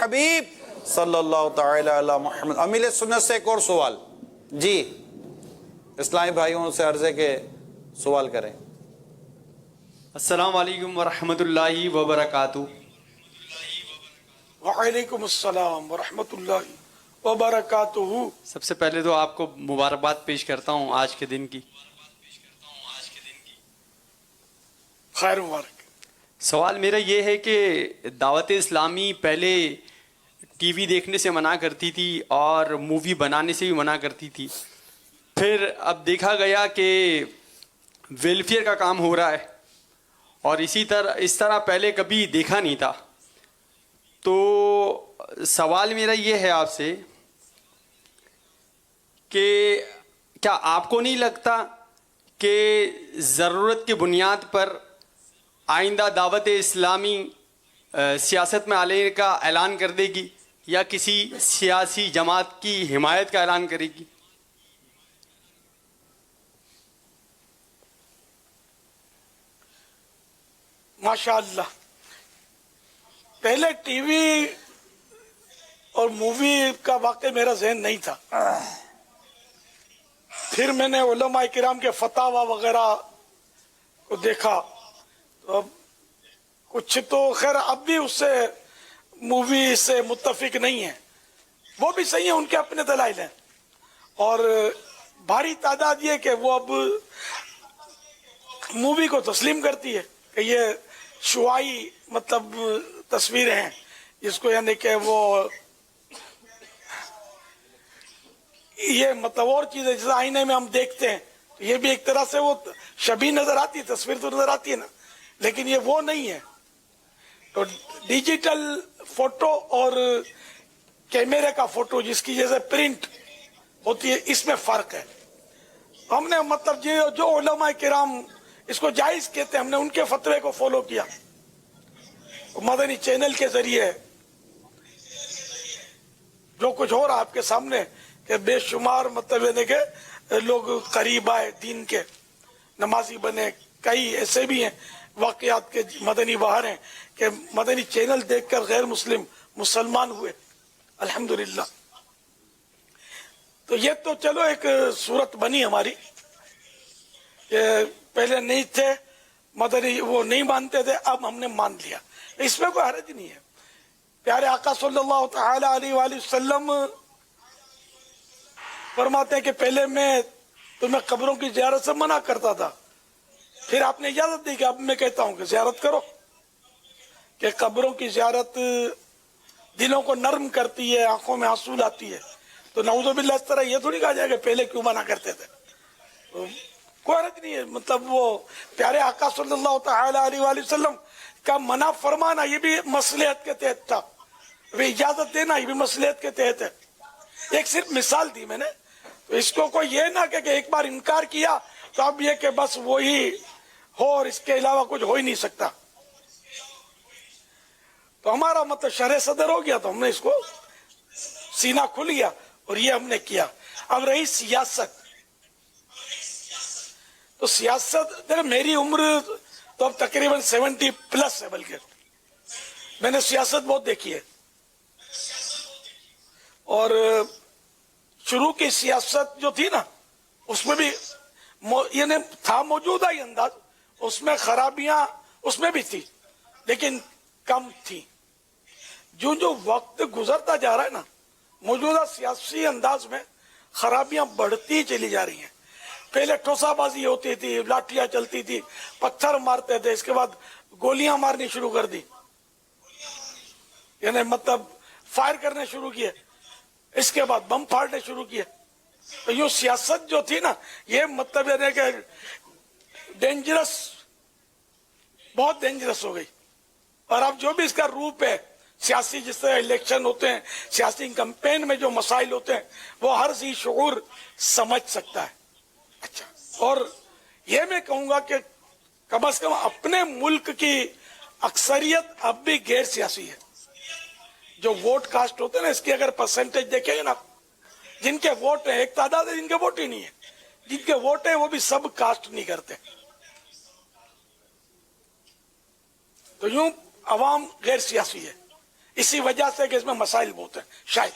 الحبیب صلی اللہ تعالی علی محمد. امیل سنت سے ایک اور سوال. جی اسلامی بھائیوں سے عرض ہے کہ سوال کریں. السلام علیکم ورحمۃ اللہ وبرکاتہ. وعلیکم السلام ورحمۃ اللہ وبرکاتہ. سب سے پہلے تو آپ کو مبارکباد پیش کرتا ہوں آج کے دن کی. خیر مبارک. سوال میرا یہ ہے کہ دعوت اسلامی پہلے ٹی وی دیکھنے سے منع کرتی تھی اور مووی بنانے سے بھی منع کرتی تھی. پھر اب دیکھا گیا کہ ویلفیئر کا کام ہو رہا ہے اور اس طرح پہلے کبھی دیکھا نہیں تھا. تو سوال میرا یہ ہے آپ سے کہ کیا آپ کو نہیں لگتا کہ ضرورت کی بنیاد پر آئندہ دعوت اسلامی سیاست میں آنے کا اعلان کر دے گی یا کسی سیاسی جماعت کی حمایت کا اعلان کرے گی؟ ماشاء اللہ. پہلے ٹی وی اور مووی کا واقع میرا ذہن نہیں تھا. پھر میں نے علماء کرام کے فتاوی وغیرہ کو دیکھا تو اب کچھ تو خیر اب بھی اس سے مووی سے متفق نہیں ہیں. وہ بھی صحیح ہیں, ان کے اپنے دلائل ہیں. اور بھاری تعداد یہ کہ وہ اب مووی کو تسلیم کرتی ہے کہ یہ شعاعی مطلب تصویریں ہیں, جس کو یعنی کہ وہ یہ مطلب اور چیزیں جیسے آئینے میں ہم دیکھتے ہیں تو یہ بھی ایک طرح سے وہ شبیہ نظر آتی ہے, تصویر تو نظر آتی ہے نا, لیکن یہ وہ نہیں ہے. تو ڈیجیٹل فوٹو اور کیمرے کا فوٹو جس کی جیسے پرنٹ ہوتی ہے اس میں فرق ہے. ہم نے مطلب جو علماء کرام اس کو جائز کہتے ہیں ہم نے ان کے فتوے کو فالو کیا. مدنی چینل کے ذریعے جو کچھ ہو رہا آپ کے سامنے کہ بے شمار مطلب یعنی کہ لوگ قریب آئے دین کے, نمازی بنے, کئی ایسے بھی ہیں واقعات کے مدنی بہار ہیں کہ مدنی چینل دیکھ کر غیر مسلم مسلمان ہوئے الحمدللہ. تو یہ تو چلو ایک صورت بنی ہماری کہ پہلے نہیں تھے مدنی, وہ نہیں مانتے تھے, اب ہم نے مان لیا, اس میں کوئی حرج نہیں ہے. پیارے آقا صلی اللہ تعالی علیہ وآلہ وسلم فرماتے ہیں کہ پہلے میں تمہیں قبروں کی زیارت سے منع کرتا تھا, پھر آپ نے اجازت دی کہ اب میں کہتا ہوں کہ زیارت کرو, کہ قبروں کی زیارت دلوں کو نرم کرتی ہے, آنکھوں میں آنسو لاتی ہے. تو نعوذ باللہ اس طرح یہ تھوڑی کہا جائے کہ پہلے کیوں منع کرتے تھے. کوئی حرج نہیں ہے, مطلب وہ پیارے آقا صلی اللہ تعالی علیہ وآلہ وسلم کا منع فرمانا یہ بھی مصلحت کے تحت تھا, اجازت دینا یہ بھی مصلحت کے تحت ہے. ایک صرف مثال دی میں نے, تو اس کو کوئی یہ نہ کہ ایک بار انکار کیا تو اب یہ کہ بس وہی ہو اور اس کے علاوہ کچھ ہو ہی نہیں سکتا. تو ہمارا مطلب شرح صدر ہو گیا تو ہم نے اس کو سینہ کھل گیا اور یہ ہم نے کیا. اب رہی سیاست, تو سیاست میری عمر تو اب تقریباً 70+ ہے, بلکہ میں نے سیاست بہت دیکھی ہے. اور شروع کی سیاست جو تھی نا اس میں بھی یعنی تھا موجودہ ہی انداز, اس میں خرابیاں اس میں بھی تھی لیکن کم تھی. جو وقت گزرتا جا رہا ہے نا موجودہ سیاسی انداز میں خرابیاں بڑھتی چلی جا رہی ہیں. پہلے ٹھوسا بازی ہوتی تھی, لاٹھیاں چلتی تھی, پتھر مارتے تھے, اس کے بعد گولیاں مارنی شروع کر دی, یعنی مطلب فائر کرنے شروع کیے, اس کے بعد بم پھاڑنے شروع کیے. تو یوں سیاست جو تھی نا یہ مطلب یعنی کہ ڈینجرس, بہت ڈینجرس ہو گئی. اور اب جو بھی اس کا روپ ہے سیاسی, جس طرح الیکشن ہوتے ہیں, سیاسی کمپین میں جو مسائل ہوتے ہیں وہ ہر ذی شعور سمجھ سکتا ہے. اچھا, اور یہ میں کہوں گا کہ کم از کم اپنے ملک کی اکثریت اب بھی غیر سیاسی ہے. جو ووٹ کاسٹ ہوتے ہیں نا اس کی اگر پرسنٹیج دیکھیں گے نا, جن کے ووٹ ہیں, ایک تعداد ہے جن کے ووٹ ہی نہیں ہے, جن کے ووٹ ہیں وہ بھی سب کاسٹ نہیں کرتے. تو یوں عوام غیر سیاسی ہے. اسی وجہ سے کہ اس میں مسائل بہت ہیں شاید،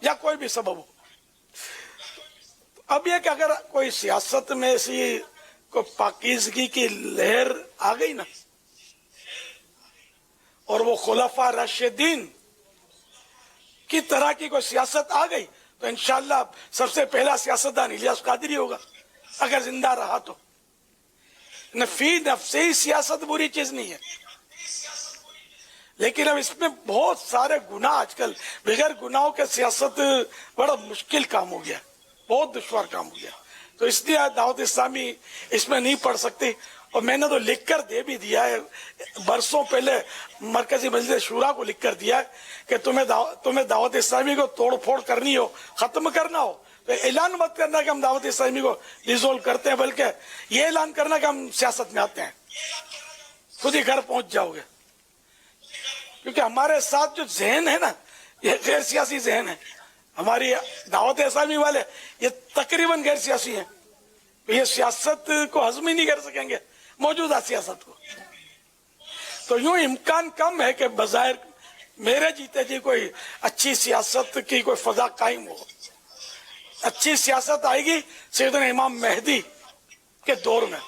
یا کوئی بھی سبب ہو۔ اب یہ کہ اگر کوئی سیاست میں ایسی کوئی پاکیزگی کی لہر آ گئی نا، اور وہ خلفاء راشدین کی طرح کی کوئی سیاست آ گئی، تو انشاءاللہ سب سے پہلا سیاستدان الیاس قادری ہوگا اگر زندہ رہا تو۔ فی نفسی ہی سیاست بری چیز نہیں ہے، لیکن اب اس میں بہت سارے گناہ، آج کل بغیر گناہوں کے سیاست بڑا مشکل کام ہو گیا، بہت دشوار کام ہو گیا۔ تو اس لیے دعوت اسلامی اس میں نہیں پڑھ سکتی، اور میں نے تو لکھ کر دے بھی دیا ہے برسوں پہلے، مرکزی مجلس شورا کو لکھ کر دیا کہ تمہیں دعوت اسلامی کو توڑ پھوڑ کرنی ہو، ختم کرنا ہو تو اعلان مت کرنا کہ ہم دعوت اسلامی کو ڈیزولو کرتے ہیں، بلکہ یہ اعلان کرنا کہ ہم سیاست میں آتے ہیں، خود ہی گھر پہنچ جاؤ گے۔ کیونکہ ہمارے ساتھ جو ذہن ہے نا، یہ غیر سیاسی ذہن ہے، ہماری دعوت اسلامی والے یہ تقریباً غیر سیاسی ہیں، یہ سیاست کو ہضم ہی نہیں کر سکیں گے، موجودہ سیاست کو۔ تو یوں امکان کم ہے کہ بظاہر میرے جیتے جی کوئی اچھی سیاست کی کوئی فضا قائم ہو۔ اچھی سیاست آئے گی سیدنا امام مہدی کے دور میں،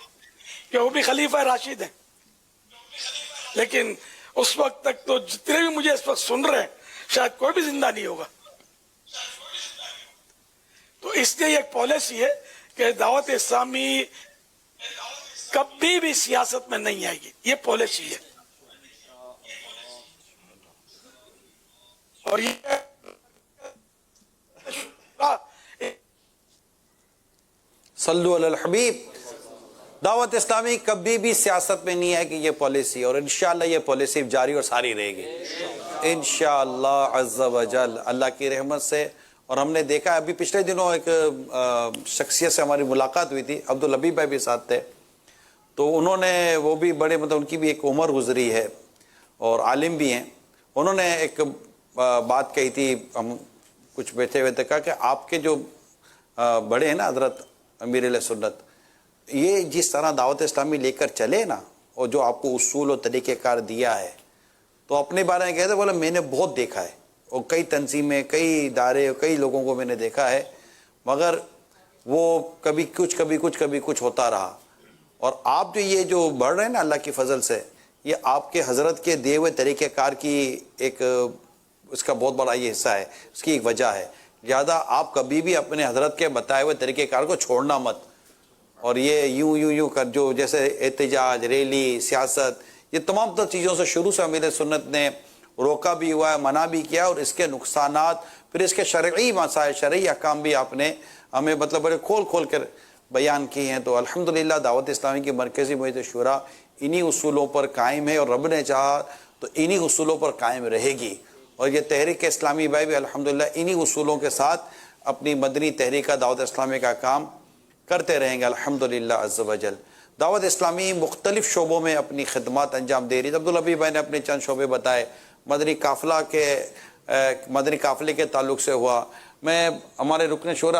کہ وہ بھی خلیفہ راشد ہیں، لیکن اس وقت تک تو جتنے بھی مجھے اس وقت سن رہے ہیں شاید کوئی بھی زندہ نہیں ہوگا۔ تو اس لیے ایک پالیسی ہے کہ دعوت اسلامی کبھی بھی سیاست میں نہیں آئے گی، یہ پالیسی ہے۔ اور یہ صلو علی الحبیب، دعوت اسلامی کبھی بھی سیاست میں نہیں ہے کہ یہ پالیسی، اور انشاءاللہ یہ پالیسی جاری اور ساری رہے گی انشاءاللہ عز و جل اللہ کی رحمت سے۔ اور ہم نے دیکھا ابھی پچھلے دنوں ایک شخصیت سے ہماری ملاقات ہوئی تھی، عبدالحبیب بھائی بھی ساتھ تھے، تو انہوں نے وہ بھی بڑے مطلب ان کی بھی ایک عمر گزری ہے اور عالم بھی ہیں، انہوں نے ایک بات کہی تھی، ہم کچھ بیٹھے ہوئے تھے، کہا کہ آپ کے جو بڑے ہیں نا حضرت امیر اہل سنت، یہ جس طرح دعوت اسلامی لے کر چلے نا، اور جو آپ کو اصول و طریقہ کار دیا ہے، تو اپنے بارے میں کہتے بولا میں نے بہت دیکھا ہے، اور کئی تنظیمیں، کئی ادارے، کئی لوگوں کو میں نے دیکھا ہے، مگر وہ کبھی کچھ ہوتا رہا، اور آپ جو یہ جو بڑھ رہے ہیں نا اللہ کی فضل سے، یہ آپ کے حضرت کے دیے ہوئے طریقہ کار کی ایک اس کا بہت بڑا یہ حصہ ہے، اس کی ایک وجہ ہے، لہذا آپ کبھی بھی اپنے حضرت کے بتائے ہوئے طریقہ کار کو چھوڑنا مت، اور یہ یوں کر جو جیسے احتجاج، ریلی، سیاست، یہ تمام تر چیزوں سے شروع سے امیر سنت نے روکا بھی ہوا ہے، منع بھی کیا، اور اس کے نقصانات، پھر اس کے شرعی مسائل، شرعی احکام بھی آپ نے ہمیں مطلب بڑے کھول کر بیان کی ہیں۔ تو الحمدللہ دعوت اسلامی کی مرکزی مجلس شورا انہی اصولوں پر قائم ہے، اور رب نے چاہا تو انہی اصولوں پر قائم رہے گی، اور یہ تحریک اسلامی بھائی بھی الحمدللہ انہی اصولوں کے ساتھ اپنی مدنی تحریکہ دعوت اسلامی کا کام کرتے رہیں گے الحمدللہ عز و جل۔ دعوت اسلامی مختلف شعبوں میں اپنی خدمات انجام دے رہی ہے۔ عبدالحبیب بھائی نے اپنے چند شعبے بتائے، مدنی قافلے کے تعلق سے ہوا، میں ہمارے رکن شورا